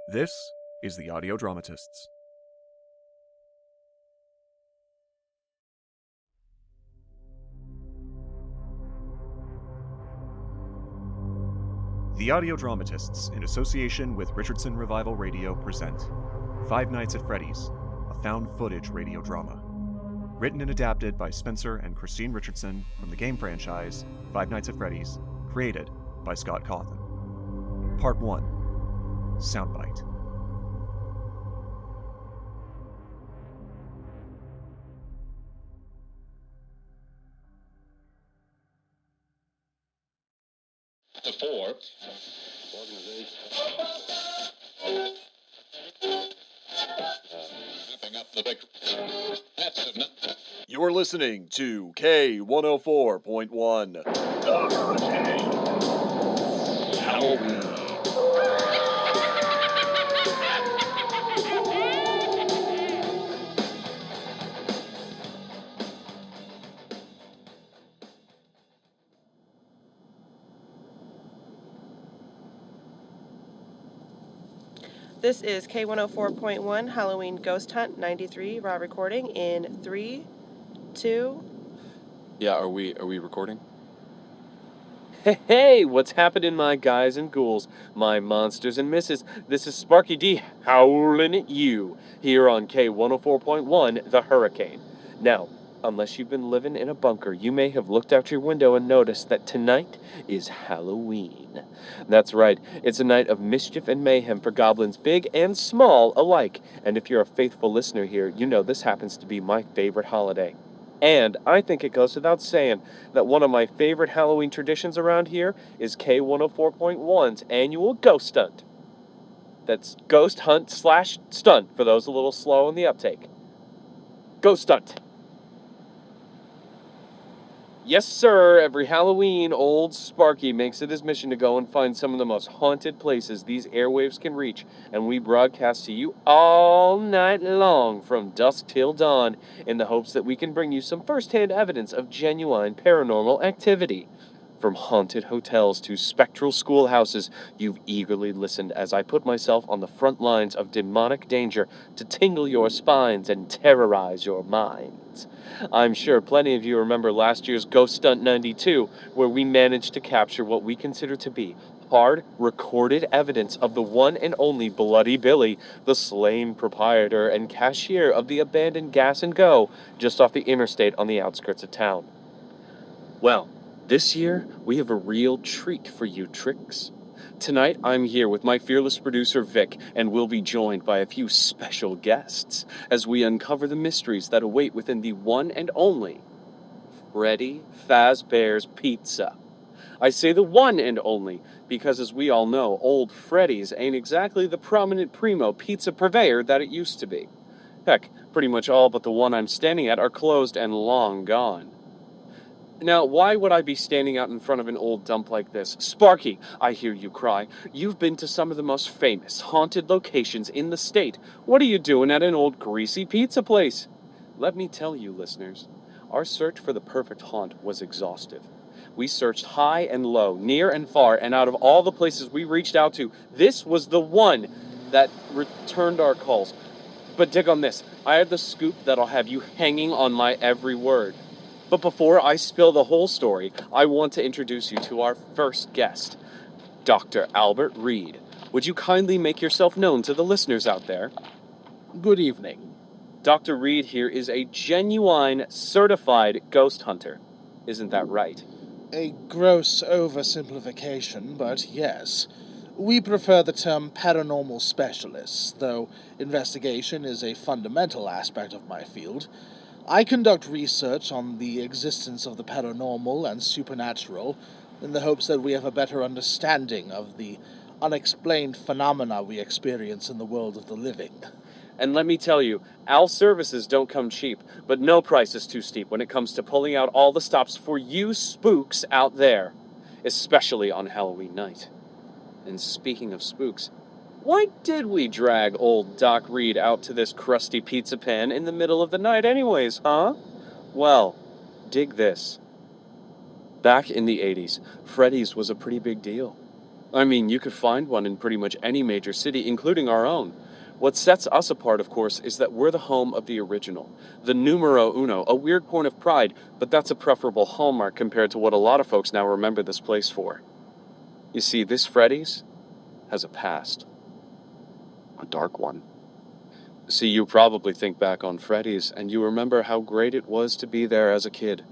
This is the Audio Dramatists. The Audio Dramatists, in association with Richardson Revival Radio, present Five Nights at Freddy's, a found-footage radio drama. Written and adapted by Spencer and Christine Richardson from the game franchise Five Nights at Freddy's, created by Scott Cawthon. Part 1. Soundbite. The four. Wrapping up the big. That's enough. You're listening to K104.1. Halloween. This is K104.1 Halloween Ghost Hunt 93 raw recording in 3, 2. Yeah, are we recording? Hey, what's happening, my guys and ghouls, my monsters and misses? This is Sparky D howling at you here on K104.1 The Hurricane. Now, unless you've been living in a bunker, you may have looked out your window and noticed that tonight is Halloween. That's right, it's a night of mischief and mayhem for goblins big and small alike. And if you're a faithful listener here, you know this happens to be my favorite holiday. And I think it goes without saying that one of my favorite Halloween traditions around here is K104.1's annual Ghost Hunt. That's Ghost Hunt / Stunt for those a little slow in the uptake. Ghost Hunt. Yes, sir, every Halloween, old Sparky makes it his mission to go and find some of the most haunted places these airwaves can reach, and we broadcast to you all night long from dusk till dawn in the hopes that we can bring you some first-hand evidence of genuine paranormal activity. From haunted hotels to spectral schoolhouses, you've eagerly listened as I put myself on the front lines of demonic danger to tingle your spines and terrorize your minds. I'm sure plenty of you remember last year's Ghost Stunt 92, where we managed to capture what we consider to be hard, recorded evidence of the one and only Bloody Billy, the slain proprietor and cashier of the abandoned Gas and Go just off the interstate on the outskirts of town. Well, this year, we have a real treat for you tricks. Tonight, I'm here with my fearless producer, Vick, and we'll be joined by a few special guests as we uncover the mysteries that await within the one and only Freddy Fazbear's Pizza. I say the one and only because, as we all know, old Freddy's ain't exactly the prominent primo pizza purveyor that it used to be. Heck, pretty much all but the one I'm standing at are closed and long gone. Now, why would I be standing out in front of an old dump like this? Sparky, I hear you cry. You've been to some of the most famous, haunted locations in the state. What are you doing at an old greasy pizza place? Let me tell you, listeners, our search for the perfect haunt was exhaustive. We searched high and low, near and far, and out of all the places we reached out to, this was the one that returned our calls. But dig on this. I have the scoop that'll have you hanging on my every word. But before I spill the whole story, I want to introduce you to our first guest, Dr. Albert Reed. Would you kindly make yourself known to the listeners out there? Good evening. Dr. Reed here is a genuine, certified ghost hunter. Isn't that right? A gross oversimplification, but yes. We prefer the term paranormal specialist, though investigation is a fundamental aspect of my field. I conduct research on the existence of the paranormal and supernatural in the hopes that we have a better understanding of the unexplained phenomena we experience in the world of the living. And let me tell you, our services don't come cheap, but no price is too steep when it comes to pulling out all the stops for you spooks out there, especially on Halloween night. And speaking of spooks, why did we drag old Doc Reed out to this crusty pizza pan in the middle of the night anyways, huh? Well, dig this. Back in the 80s, Freddy's was a pretty big deal. I mean, you could find one in pretty much any major city, including our own. What sets us apart, of course, is that we're the home of the original. The numero uno, a weird point of pride, but that's a preferable hallmark compared to what a lot of folks now remember this place for. You see, this Freddy's has a past. A dark one. See, you probably think back on Freddy's, and you remember how great it was to be there as a kid.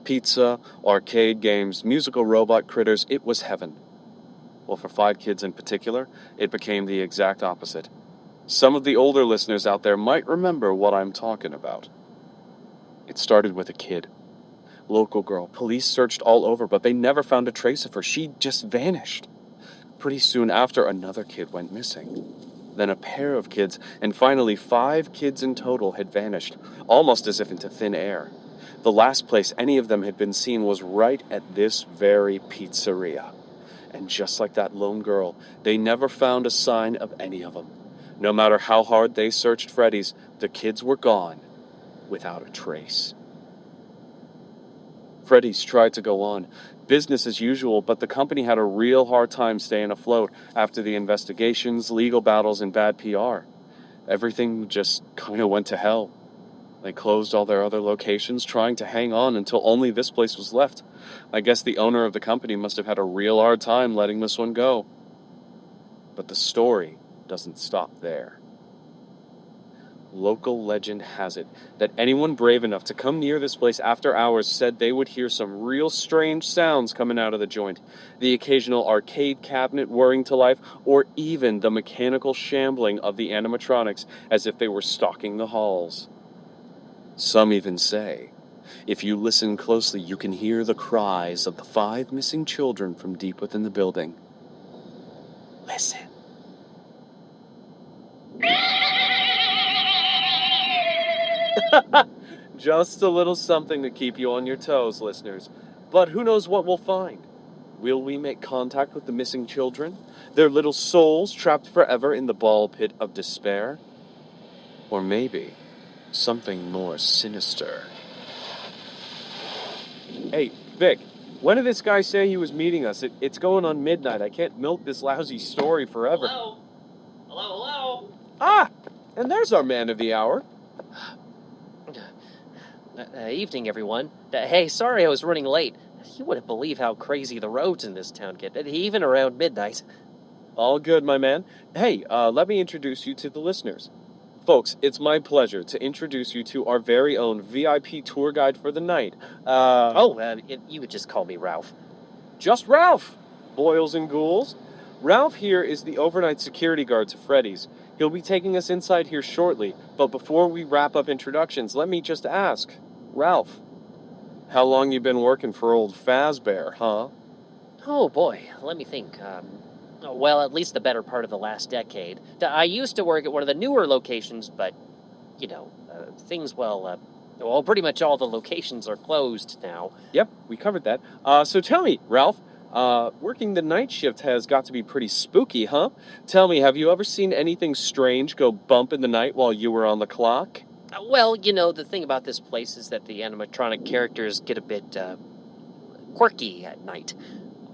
Pizza, arcade games, musical robot critters, it was heaven. Well, for 5 kids in particular, it became the exact opposite. Some of the older listeners out there might remember what I'm talking about. It started with a kid. Local girl. Police searched all over, but they never found a trace of her. She just vanished. Pretty soon after, another kid went missing. Then a pair of kids, and finally 5 kids in total had vanished, almost as if into thin air. The last place any of them had been seen was right at this very pizzeria. And just like that lone girl, they never found a sign of any of them. No matter how hard they searched Freddy's, the kids were gone, without a trace. Freddy's tried to go on, business as usual, but the company had a real hard time staying afloat after the investigations, legal battles, and bad PR. Everything just kind of went to hell. They closed all their other locations, trying to hang on until only this place was left. I guess the owner of the company must have had a real hard time letting this one go. But the story doesn't stop there. Local legend has it that anyone brave enough to come near this place after hours said they would hear some real strange sounds coming out of the joint. The occasional arcade cabinet whirring to life, or even the mechanical shambling of the animatronics as if they were stalking the halls. Some even say, if you listen closely, you can hear the cries of the 5 missing children from deep within the building. Listen. Just a little something to keep you on your toes, listeners. But who knows what we'll find? Will we make contact with the missing children? Their little souls trapped forever in the ball pit of despair? Or maybe something more sinister? Hey, Vic, when did this guy say he was meeting us? It's going on midnight. I can't milk this lousy story forever. Hello? Hello? Ah! And there's our man of the hour. Evening, everyone. Hey, sorry I was running late. You wouldn't believe how crazy the roads in this town get, even around midnight. All good, my man. Hey, let me introduce you to the listeners. Folks, it's my pleasure to introduce you to our very own VIP tour guide for the night. You would just call me Ralph. Just Ralph! Boils and ghouls. Ralph here is the overnight security guard to Freddy's. He'll be taking us inside here shortly, but before we wrap up introductions, let me just ask, Ralph, how long you been working for old Fazbear, huh? Oh boy, let me think. Well, at least the better part of the last decade. I used to work at one of the newer locations, but, pretty much all the locations are closed now. Yep, we covered that. So tell me, Ralph, working the night shift has got to be pretty spooky, huh? Tell me, have you ever seen anything strange go bump in the night while you were on the clock? Well, the thing about this place is that the animatronic characters get a bit, quirky at night.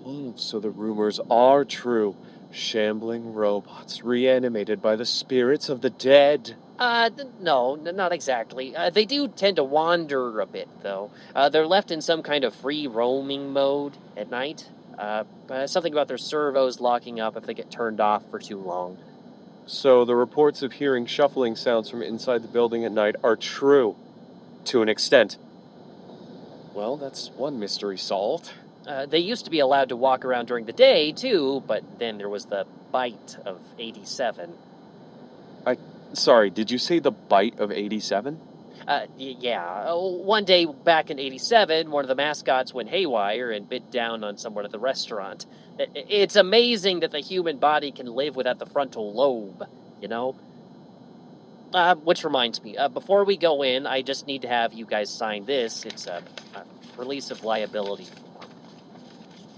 Oh, so the rumors are true. Shambling robots reanimated by the spirits of the dead. No, not exactly. They do tend to wander a bit, though. They're left in some kind of free roaming mode at night. Something about their servos locking up if they get turned off for too long. So the reports of hearing shuffling sounds from inside the building at night are true, to an extent. Well, that's one mystery solved. They used to be allowed to walk around during the day, too, but then there was the bite of 87. Sorry, did you say the bite of 87? Yeah. One day back in 87, one of the mascots went haywire and bit down on someone at the restaurant. It's amazing that the human body can live without the frontal lobe, Which reminds me, before we go in, I just need to have you guys sign this. It's a release of liability form.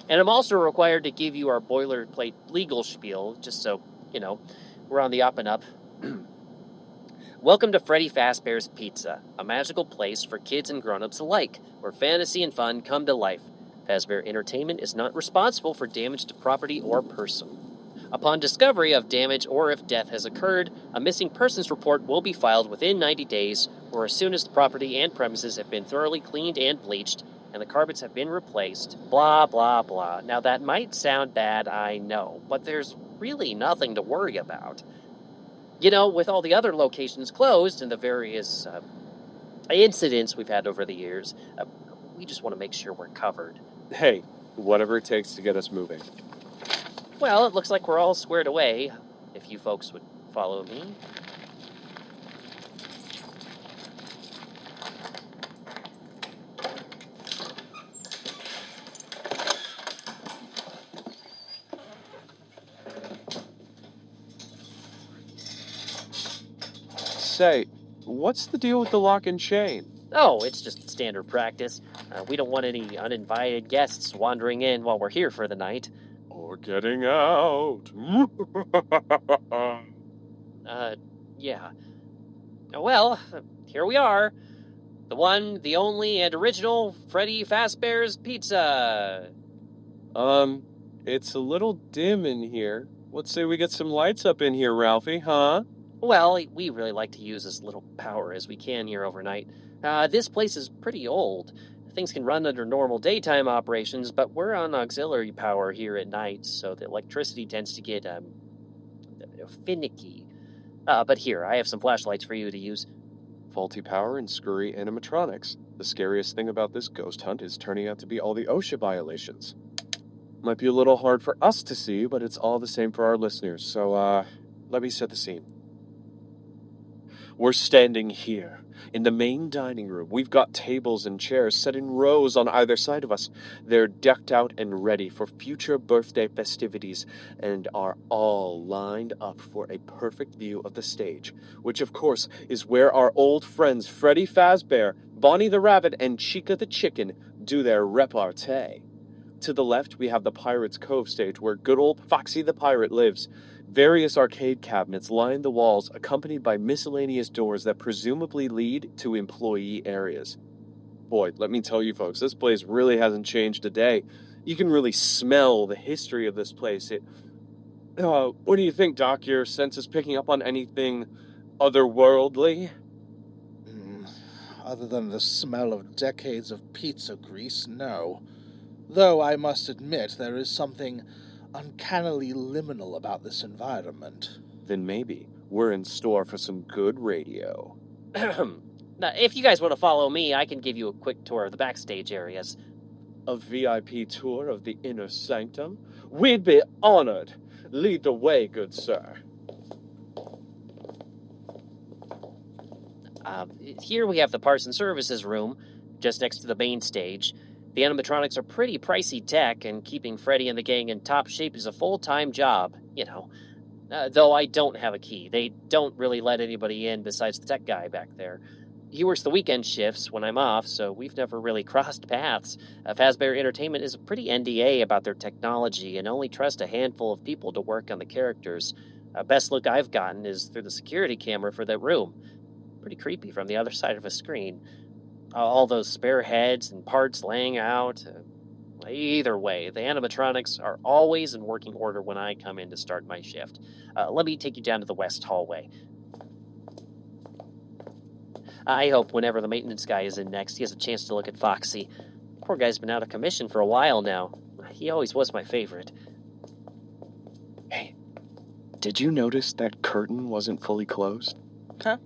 And I'm also required to give you our boilerplate legal spiel, just so, we're on the up and up. Welcome to Freddy Fazbear's Pizza, a magical place for kids and grown-ups alike, where fantasy and fun come to life. Fazbear Entertainment is not responsible for damage to property or person. Upon discovery of damage or if death has occurred, a missing persons report will be filed within 90 days or as soon as the property and premises have been thoroughly cleaned and bleached and the carpets have been replaced. Blah, blah, blah. Now that might sound bad, I know, but there's really nothing to worry about. You know, with all the other locations closed and the various incidents we've had over the years, we just want to make sure we're covered. Hey, whatever it takes to get us moving. Well, it looks like we're all squared away, if you folks would follow me. Say, what's the deal with the lock and chain? Oh, it's just standard practice. We don't want any uninvited guests wandering in while we're here for the night. Or getting out. Yeah. Well, here we are. The one, the only, and original Freddy Fazbear's Pizza. It's a little dim in here. Let's say we get some lights up in here, Ralphie, huh? Well, we really like to use as little power as we can here overnight. This place is pretty old. Things can run under normal daytime operations, but we're on auxiliary power here at night, so the electricity tends to get, finicky. But here, I have some flashlights for you to use. Faulty power and scurry animatronics. The scariest thing about this ghost hunt is turning out to be all the OSHA violations. Might be a little hard for us to see, but it's all the same for our listeners, so, let me set the scene. We're standing here in the main dining room. We've got tables and chairs set in rows on either side of us. They're decked out and ready for future birthday festivities and are all lined up for a perfect view of the stage, which of course is where our old friends Freddy Fazbear, Bonnie the Rabbit, and Chica the Chicken do their repartee. To the left, we have the Pirate's Cove stage where good old Foxy the Pirate lives. Various arcade cabinets line the walls, accompanied by miscellaneous doors that presumably lead to employee areas. Boy, let me tell you folks, this place really hasn't changed a day. You can really smell the history of this place. What do you think, Doc? Your sense is picking up on anything otherworldly? Other than the smell of decades of pizza grease, no. Though I must admit there is something uncannily liminal about this environment. Then maybe we're in store for some good radio. Now, if you guys want to follow me, I can give you a quick tour of the backstage areas. A VIP tour of the inner sanctum? We'd be honored. Lead the way, good sir. Here we have the parts and services room, just next to the main stage. The animatronics are pretty pricey tech, and keeping Freddy and the gang in top shape is a full-time job, you know. Though I don't have a key. They don't really let anybody in besides the tech guy back there. He works the weekend shifts when I'm off, so we've never really crossed paths. Fazbear Entertainment is a pretty NDA about their technology and only trust a handful of people to work on the characters. Best look I've gotten is through the security camera for that room. Pretty creepy from the other side of a screen. All those spare heads and parts laying out. Either way, the animatronics are always in working order when I come in to start my shift. Let me take you down to the west hallway. I hope whenever the maintenance guy is in next, he has a chance to look at Foxy. Poor guy's been out of commission for a while now. He always was my favorite. Hey, did you notice that curtain wasn't fully closed? Huh?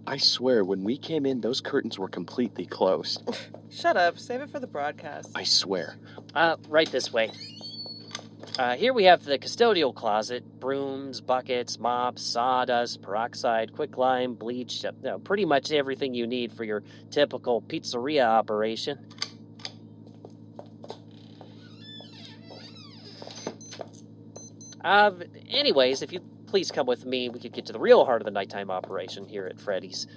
I swear, when we came in, those curtains were completely closed. Shut up. Save it for the broadcast. I swear. Right this way. Here we have the custodial closet. Brooms, buckets, mops, sawdust, peroxide, quicklime, bleach. Pretty much everything you need for your typical pizzeria operation. Anyways, if you please come with me, we could get to the real heart of the nighttime operation here at Freddy's.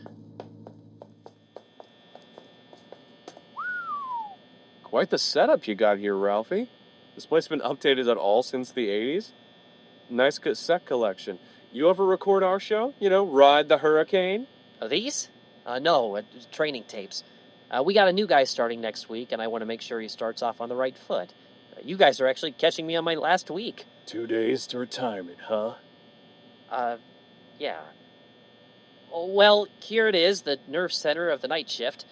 Quite the setup you got here, Ralphie. This place been updated at all since the 80s? Nice cassette collection. You ever record our show? You know, Ride the Hurricane? These? No, training tapes. We got a new guy starting next week, and I want to make sure he starts off on the right foot. You guys are actually catching me on my last week. 2 days to retirement, huh? Yeah. Well, here it is, the nerve center of the night shift.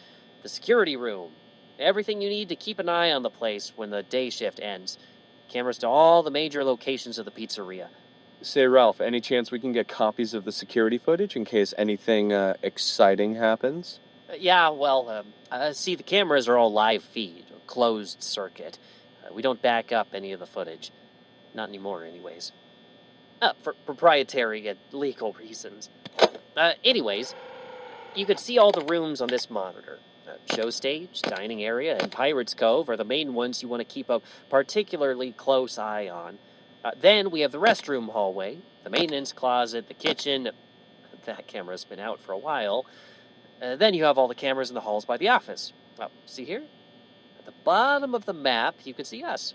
The security room. Everything you need to keep an eye on the place when the day shift ends. Cameras to all the major locations of the pizzeria. Say, Ralph, any chance we can get copies of the security footage in case anything exciting happens? Yeah, well, see, the cameras are all live feed, or closed circuit. We don't back up any of the footage. Not anymore, anyways. For proprietary and legal reasons. Anyways, you could see all the rooms on this monitor. Show stage, dining area, and Pirates Cove are the main ones you want to keep a particularly close eye on. Then we have the restroom hallway, the maintenance closet, the kitchen. That camera's been out for a while. Then you have all the cameras in the halls by the office. See here? At the bottom of the map, you can see us.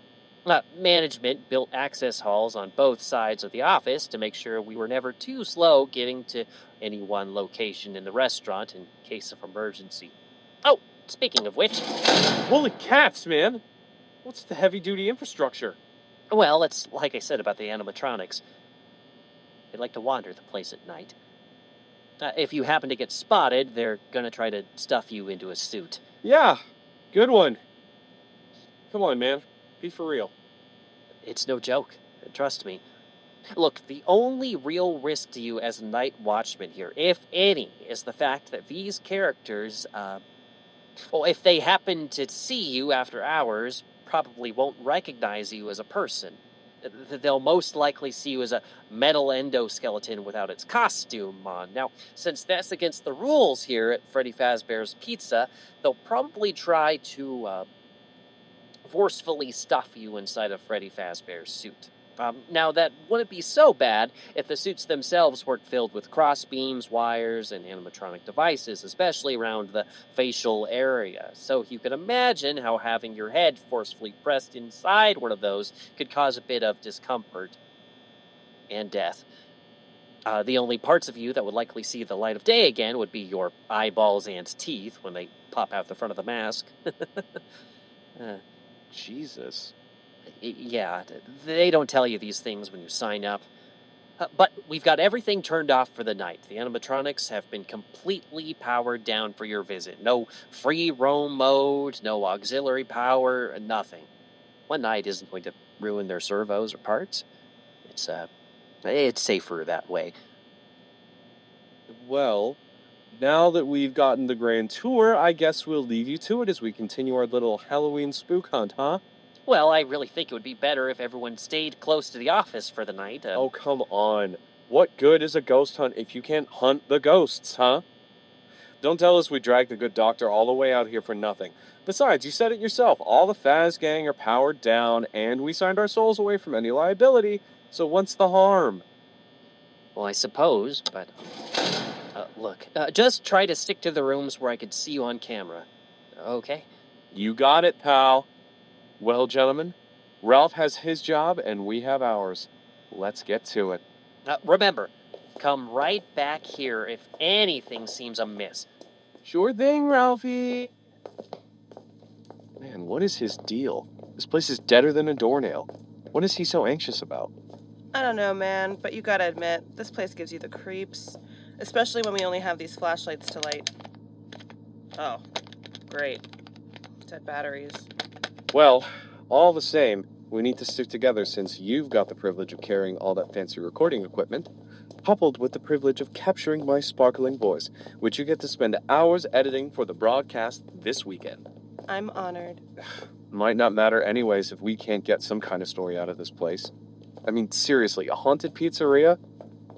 Management built access halls on both sides of the office to make sure we were never too slow getting to any one location in the restaurant in case of emergency. Oh, speaking of which... Holy cats, man! What's the heavy-duty infrastructure? Well, it's like I said about the animatronics. They like to wander the place at night. If you happen to get spotted, they're gonna try to stuff you into a suit. Yeah, good one. Come on, man. Be for real. It's no joke. Trust me. Look, the only real risk to you as a night watchman here, if any, is the fact that these characters, if they happen to see you after hours, probably won't recognize you as a person. They'll most likely see you as a metal endoskeleton without its costume on. Now, since that's against the rules here at Freddy Fazbear's Pizza, they'll probably try to forcefully stuff you inside of Freddy Fazbear's suit. Now, that wouldn't be so bad if the suits themselves weren't filled with crossbeams, wires, and animatronic devices, especially around the facial area. So you can imagine how having your head forcefully pressed inside one of those could cause a bit of discomfort and death. The only parts of you that would likely see the light of day again would be your eyeballs and teeth when they pop out the front of the mask. Jesus. Yeah, they don't tell you these things when you sign up. But we've got everything turned off for the night. The animatronics have been completely powered down for your visit. No free roam mode, no auxiliary power, nothing. One night isn't going to ruin their servos or parts. It's safer that way. Well, now that we've gotten the grand tour, I guess we'll leave you to it as we continue our little Halloween spook hunt, huh? Well, I really think it would be better if everyone stayed close to the office for the night. Oh, come on. What good is a ghost hunt if you can't hunt the ghosts, huh? Don't tell us we dragged the good doctor all the way out here for nothing. Besides, you said it yourself, all the Faz gang are powered down, and we signed our souls away from any liability, so what's the harm? Well, I suppose, but... look, just try to stick to the rooms where I could see you on camera. Okay? You got it, pal. Well, gentlemen, Ralph has his job and we have ours. Let's get to it. Remember, come right back here if anything seems amiss. Sure thing, Ralphie. Man, what is his deal? This place is deader than a doornail. What is he so anxious about? I don't know, man, but you gotta admit, this place gives you the creeps. Especially when we only have these flashlights to light. Oh, great. Dead batteries. Well, all the same, we need to stick together since you've got the privilege of carrying all that fancy recording equipment, coupled with the privilege of capturing my sparkling voice, which you get to spend hours editing for the broadcast this weekend. I'm honored. Might not matter anyways if we can't get some kind of story out of this place. I mean, seriously, a haunted pizzeria?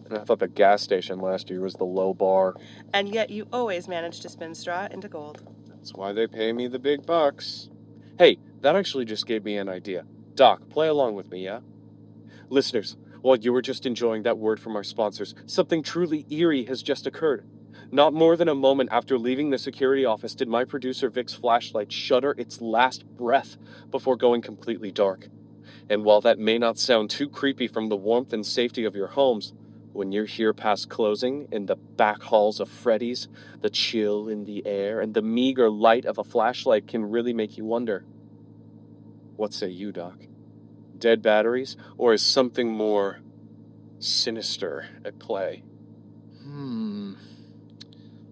And I thought the gas station last year was the low bar. And yet you always manage to spin straw into gold. That's why they pay me the big bucks. Hey, that actually just gave me an idea. Doc, play along with me, yeah? Listeners, while you were just enjoying that word from our sponsors, something truly eerie has just occurred. Not more than a moment after leaving the security office did my producer Vick's flashlight shudder its last breath before going completely dark. And while that may not sound too creepy from the warmth and safety of your homes, When you're here past closing, in the back halls of Freddy's, the chill in the air and the meager light of a flashlight can really make you wonder. What say you, Doc? Dead batteries, or is something more sinister at play?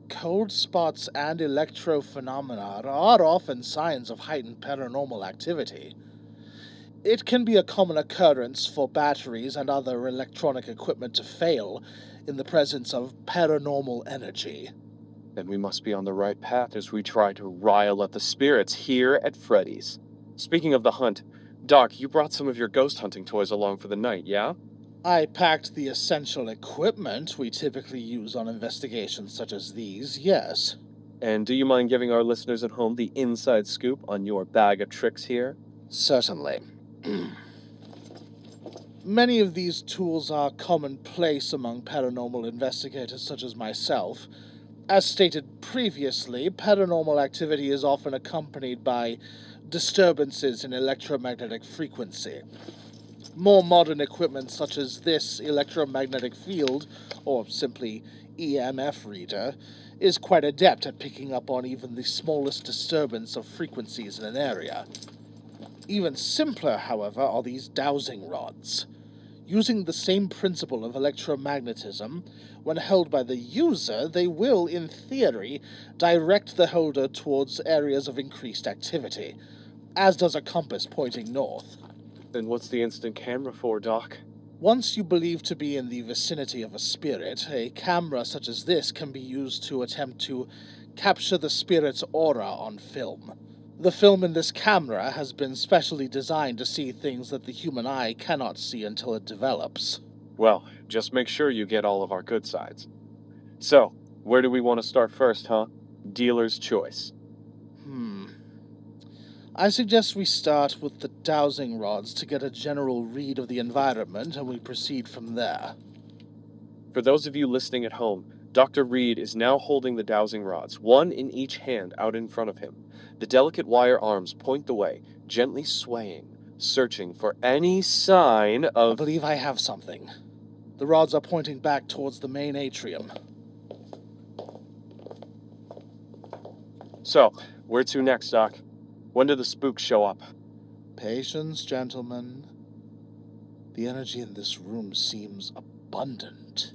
Cold spots and electrophenomena are often signs of heightened paranormal activity. It can be a common occurrence for batteries and other electronic equipment to fail in the presence of paranormal energy. Then we must be on the right path as we try to rile up the spirits here at Freddy's. Speaking of the hunt, Doc, you brought some of your ghost hunting toys along for the night, yeah? I packed the essential equipment we typically use on investigations such as these, yes. And do you mind giving our listeners at home the inside scoop on your bag of tricks here? Certainly. Many of these tools are commonplace among paranormal investigators such as myself. As stated previously, paranormal activity is often accompanied by disturbances in electromagnetic frequency. More modern equipment such as this electromagnetic field, or simply EMF reader, is quite adept at picking up on even the smallest disturbance of frequencies in an area. Even simpler, however, are these dowsing rods. Using the same principle of electromagnetism, when held by the user, they will, in theory, direct the holder towards areas of increased activity, as does a compass pointing north. Then what's the instant camera for, Doc? Once you believe to be in the vicinity of a spirit, a camera such as this can be used to attempt to capture the spirit's aura on film. The film in this camera has been specially designed to see things that the human eye cannot see until it develops. Well, just make sure you get all of our good sides. So, where do we want to start first, huh? Dealer's choice. I suggest we start with the dowsing rods to get a general read of the environment, and we proceed from there. For those of you listening at home, Dr. Reed is now holding the dowsing rods, one in each hand out in front of him. The delicate wire arms point the way, gently swaying, searching for any sign of... I believe I have something. The rods are pointing back towards the main atrium. So, where to next, Doc? When do the spooks show up? Patience, gentlemen. The energy in this room seems abundant.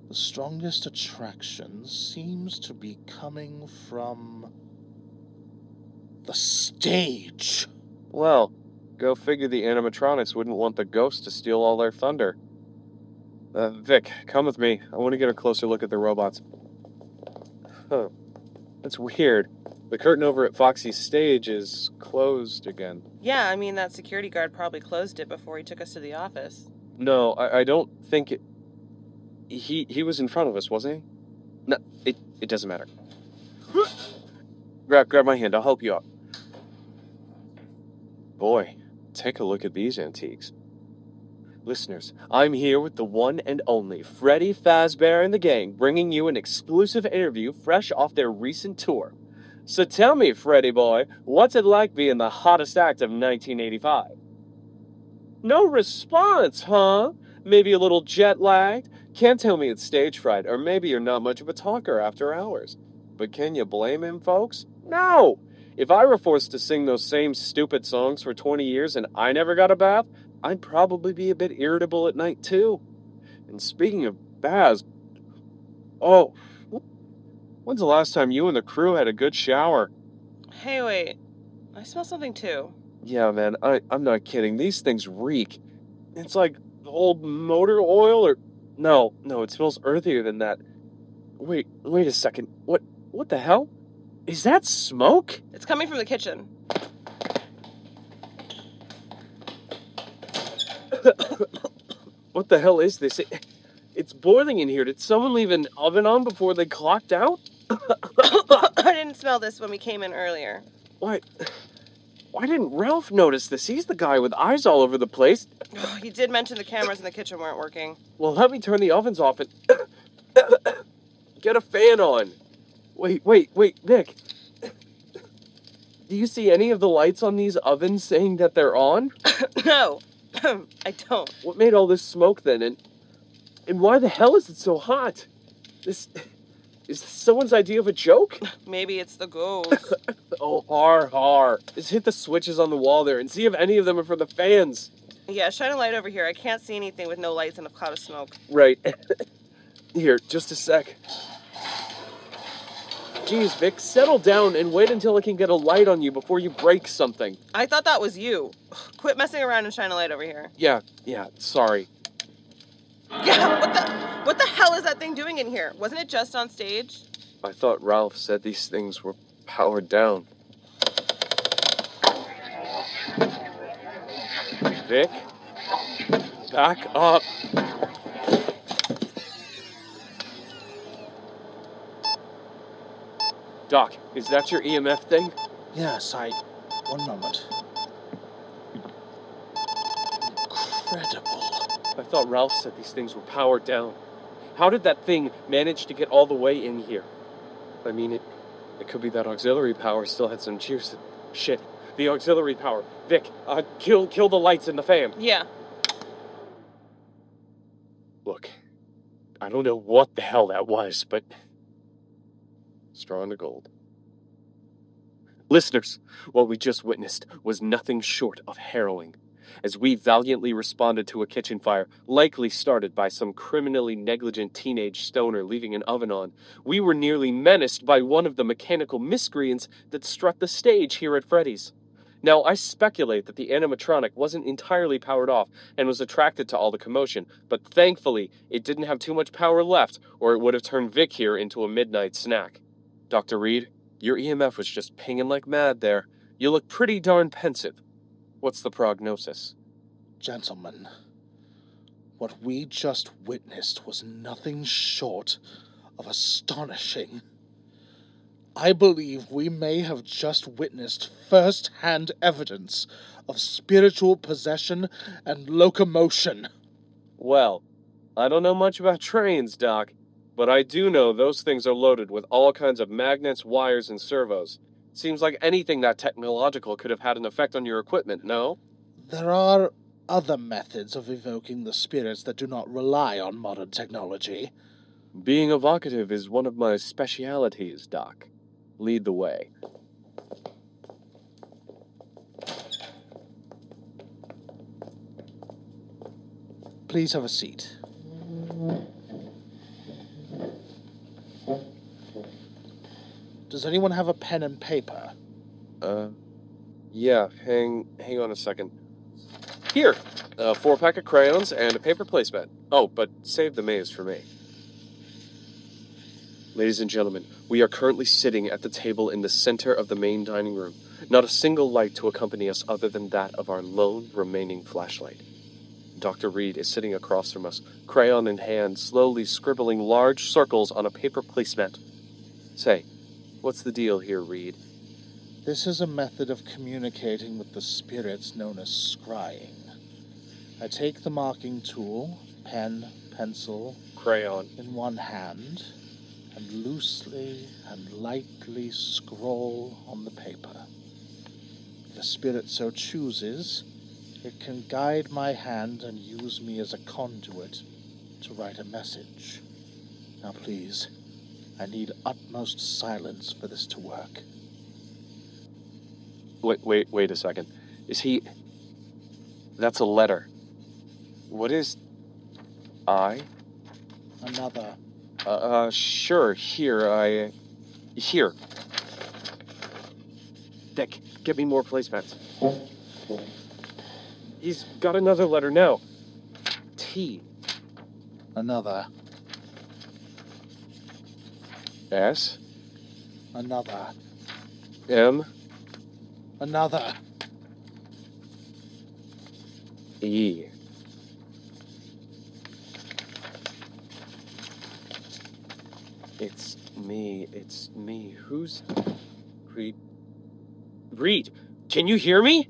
The strongest attraction seems to be coming from the stage. Well, go figure the animatronics wouldn't want the ghosts to steal all their thunder. Vic, come with me. I want to get a closer look at the robots. Huh. That's weird. The curtain over at Foxy's stage is closed again. Yeah, I mean, that security guard probably closed it before he took us to the office. No, I don't think it... He was in front of us, wasn't he? No, it doesn't matter. Grab my hand, I'll help you out. Boy, take a look at these antiques. Listeners, I'm here with the one and only Freddy, Fazbear, and the gang, bringing you an exclusive interview fresh off their recent tour. So tell me, Freddy boy, what's it like being the hottest act of 1985? No response, huh? Maybe a little jet-lagged? Can't tell me it's stage fright, or maybe you're not much of a talker after hours. But can you blame him, folks? No! If I were forced to sing those same stupid songs for 20 years and I never got a bath, I'd probably be a bit irritable at night, too. And speaking of baths... Oh, when's the last time you and the crew had a good shower? Hey, wait. I smell something, too. Yeah, man, I'm not kidding. These things reek. It's like old motor oil or... No, it smells earthier than that. Wait a second. What the hell? Is that smoke? It's coming from the kitchen. What the hell is this? It's boiling in here. Did someone leave an oven on before they clocked out? I didn't smell this when we came in earlier. Why didn't Ralph notice this? He's the guy with eyes all over the place. He did mention the cameras in the kitchen weren't working. Well, let me turn the ovens off and... Get a fan on. Wait, Vic. Do you see any of the lights on these ovens saying that they're on? No, I don't. What made all this smoke then? And And why the hell is it so hot? Is this someone's idea of a joke? Maybe it's the ghost. Oh, har. Just hit the switches on the wall there and see if any of them are for the fans. Yeah, shine a light over here. I can't see anything with no lights and a cloud of smoke. Right. Here, just a sec. Geez, Vic, settle down and wait until I can get a light on you before you break something. I thought that was you. Quit messing around and shine a light over here. Yeah, sorry. Yeah, what the hell is that thing doing in here? Wasn't it just on stage? I thought Ralph said these things were powered down. Vic? Back up. Doc, is that your EMF thing? Yes, one moment. Incredible. I thought Ralph said these things were powered down. How did that thing manage to get all the way in here? I mean, it could be that auxiliary power still had some juice. Shit, the auxiliary power. Vic, kill the lights in the fan. Yeah. Look, I don't know what the hell that was, but straw in the gold. Listeners, what we just witnessed was nothing short of harrowing. As we valiantly responded to a kitchen fire, likely started by some criminally negligent teenage stoner leaving an oven on, we were nearly menaced by one of the mechanical miscreants that strut the stage here at Freddy's. Now, I speculate that the animatronic wasn't entirely powered off and was attracted to all the commotion, but thankfully, it didn't have too much power left, or it would have turned Vic here into a midnight snack. Dr. Reed, your EMF was just pinging like mad there. You look pretty darn pensive. What's the prognosis? Gentlemen, what we just witnessed was nothing short of astonishing. I believe we may have just witnessed first-hand evidence of spiritual possession and locomotion. Well, I don't know much about trains, Doc, but I do know those things are loaded with all kinds of magnets, wires, and servos. Seems like anything that technological could have had an effect on your equipment, no? There are other methods of evoking the spirits that do not rely on modern technology. Being evocative is one of my specialities, Doc. Lead the way. Please have a seat. Does anyone have a pen and paper? Yeah, hang on a second. Here, a 4-pack of crayons and a paper placemat. Oh, but save the maze for me. Ladies and gentlemen, we are currently sitting at the table in the center of the main dining room. Not a single light to accompany us other than that of our lone remaining flashlight. Dr. Reed is sitting across from us, crayon in hand, slowly scribbling large circles on a paper placemat. Say, what's the deal here, Reed? This is a method of communicating with the spirits known as scrying. I take the marking tool, pen, pencil, Crayon. in one hand, and loosely and lightly scroll on the paper. If the spirit so chooses, it can guide my hand and use me as a conduit to write a message. Now please, I need utmost silence for this to work. Wait a second. Is he... That's a letter. What is... I? Another. Sure. Here. Vick, get me more placemats. He's got another letter now. T. Another. S. Another. M. Another. E. It's me. Who's... Reed? Reed, can you hear me?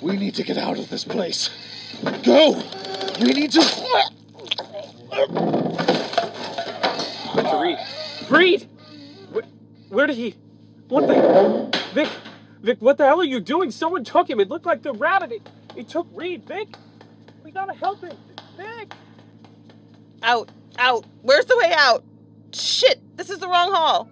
We need to get out of this place. Go! We need to... Dr. Reed. Reed! Where did he... What the... Vick, what the hell are you doing? Someone took him. It looked like the rabbit... He took Reed, Vick! We gotta help him! Vick! Out! Out! Where's the way out? Shit! This is the wrong hall!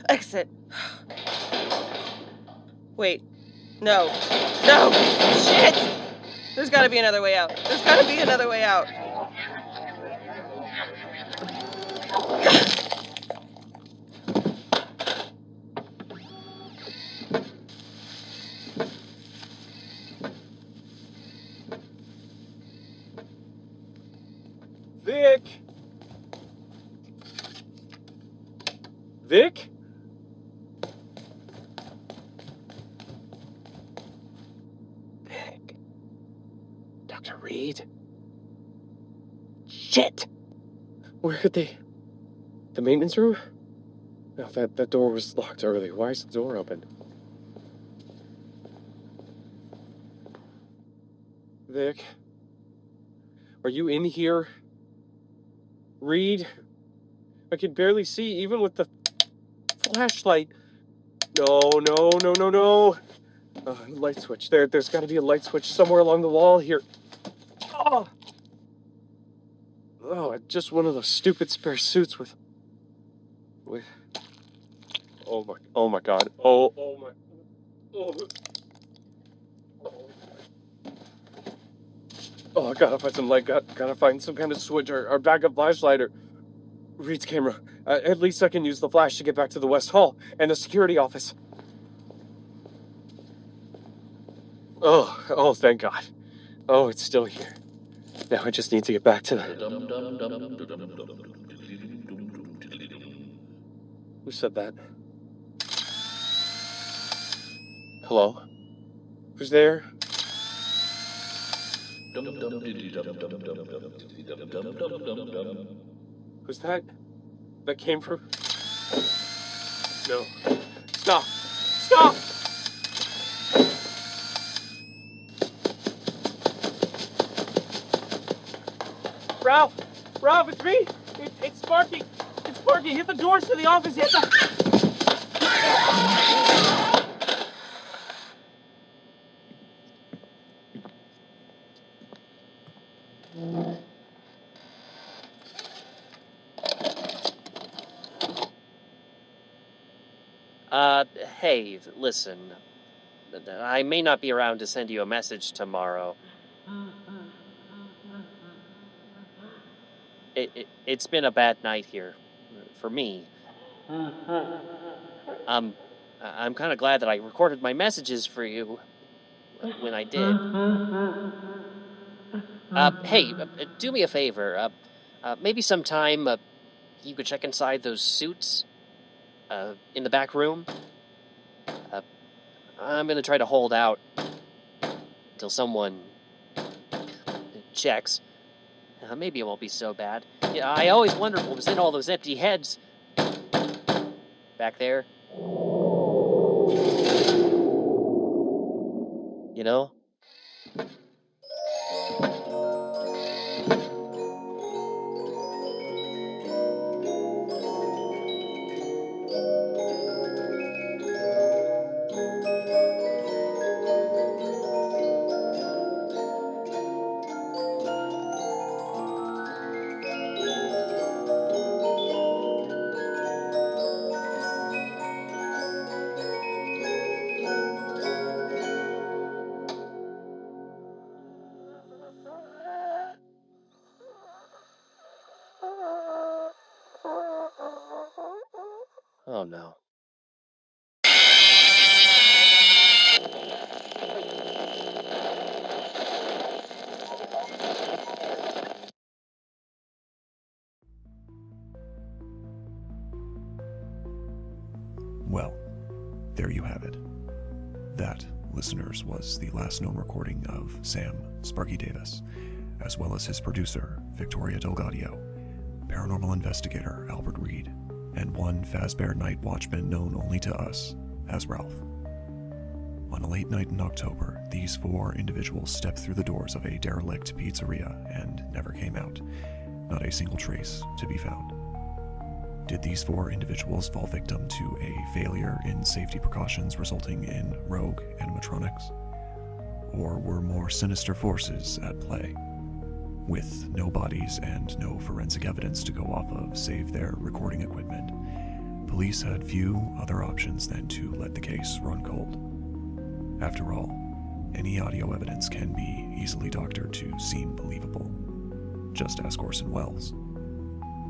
Exit. Wait. No. No! Shit! There's gotta be another way out. There's gotta be another way out. Vick! Vick? Vick. Dr. Reed? Shit! Where could they... The maintenance room? No, that door was locked earlier. Why is the door open? Vick? Are you in here? Reed? I can barely see, even with the flashlight. No. Light switch. There's got to be a light switch somewhere along the wall here. Oh, just one of those stupid spare suits with... Oh my God. Oh my... Oh, I gotta find some light. Gotta find some kind of switch or backup flashlight or Reed's camera. At least I can use the flash to get back to the West Hall and the security office. Oh, thank God. Oh, it's still here. Now I just need to get back to the... Who said that? Hello? Who's there? Who's that? That came from... No. Stop! Ralph, it's me! It's Sparky! It's Sparky! Hit the doors to the office! Hit the... Hey, listen. I may not be around to send you a message tomorrow. It's been a bad night here. For me. I'm kind of glad that I recorded my messages for you when I did. Hey, do me a favor. Maybe sometime you could check inside those suits in the back room. I'm gonna try to hold out until someone checks. Maybe it won't be so bad. Yeah, I always wondered what was in all those empty heads back there. You know? Oh no. Well, there you have it. That, listeners, was the last known recording of Sam Sparky Davis, as well as his producer, Victoria Delgadio, paranormal investigator Albert Reed, and one Fazbear night watchman known only to us as Ralph. On a late night in October, these four individuals stepped through the doors of a derelict pizzeria and never came out. Not a single trace to be found. Did these 4 individuals fall victim to a failure in safety precautions resulting in rogue animatronics? Or were more sinister forces at play? With no bodies and no forensic evidence to go off of save their recording equipment, police had few other options than to let the case run cold. After all, any audio evidence can be easily doctored to seem believable. Just ask Orson Welles.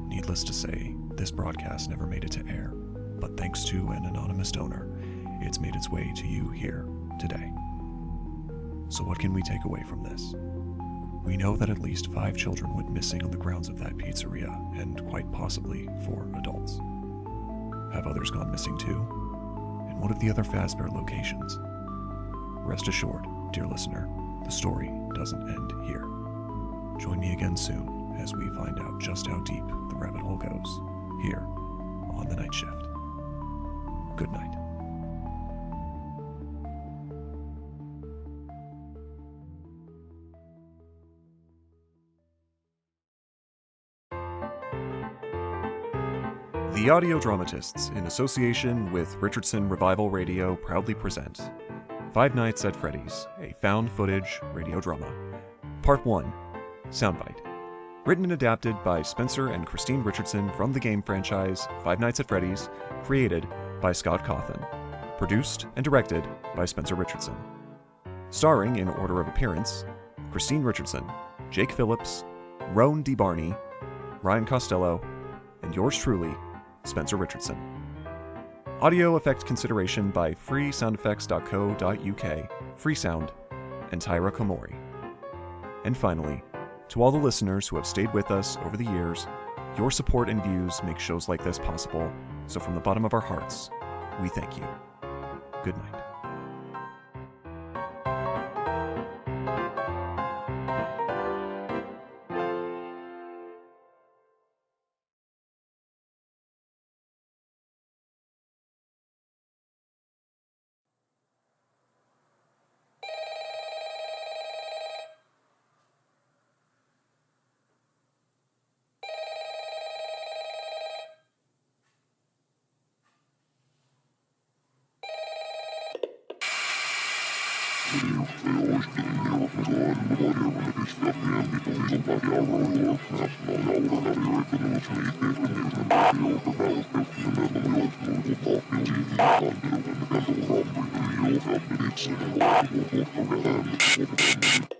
Needless to say, this broadcast never made it to air, but thanks to an anonymous donor, it's made its way to you here today. So what can we take away from this? We know that at least 5 children went missing on the grounds of that pizzeria, and quite possibly 4 adults. Have others gone missing too? And what of the other Fazbear locations? Rest assured, dear listener, the story doesn't end here. Join me again soon as we find out just how deep the rabbit hole goes, here on The Night Shift. Good night. The Audio Dramatists, in association with Richardson Revival Radio, proudly present Five Nights at Freddy's, a found footage radio drama. Part 1, Soundbite. Written and adapted by Spencer and Christine Richardson from the game franchise Five Nights at Freddy's, created by Scott Cawthon. Produced and directed by Spencer Richardson. Starring, in order of appearance, Christine Richardson, Jake Phillips, Roan D. Barney, Ryan Costello, and yours truly, Spencer Richardson. Audio effect consideration by freesoundeffects.co.uk, Freesound, and Tyra Komori. And finally, to all the listeners who have stayed with us over the years, your support and views make shows like this possible, so from the bottom of our hearts, we thank you. Good night. Thank you.